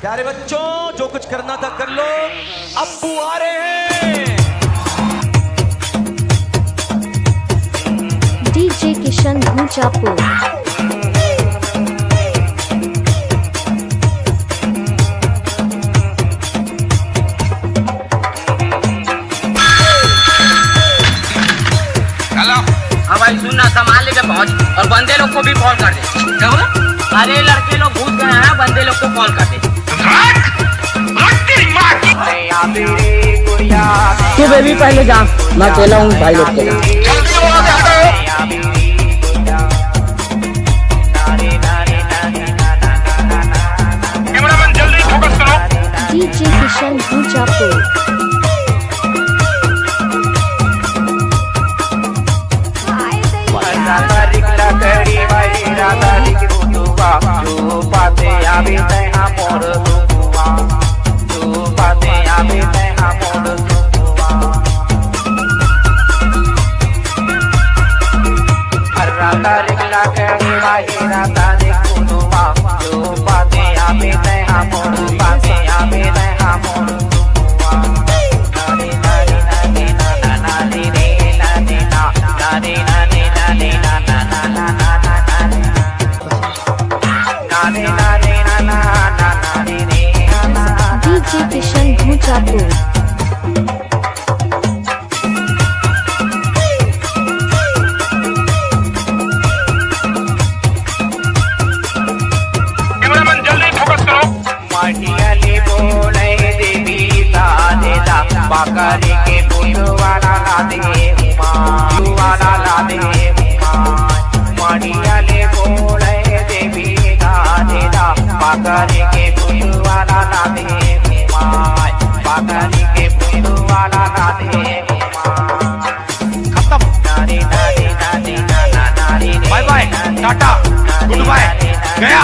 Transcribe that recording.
प्यारे बच्चों, जो कुछ करना था कर लो, अब्बू आ रहे हैं। डीजे किशन भूचापुर। हाँ भाई सुनना, सामान लेके पहुंच और बंदे लोग को भी फोन कर दे। क्या बोला? अरे लड़के लोग घुस गए हैं, बंदे लोग को फोन कर दे। तू बेबी पहले जा, मैं अकेला हूँ भाई लोग के साथ। कैमरामैन जल्दी फोकस करो। DJ Kishan Bhuchapur. DJ Kishan Bhuchapur. Cameraman जल्दी फोकस करो। मटियाली बोले देवी सादेदा बाकारी के बुलवाला ला दे बुलवाला ला दे मटियाली बोले देवी सादेदा बाकारी के बुलवाला ला दे बाकारी के बुलवाला ला दे खत्म। नारी नारी नारी नारी नारी बाय बाय, टाटा, गुड बाय, गया।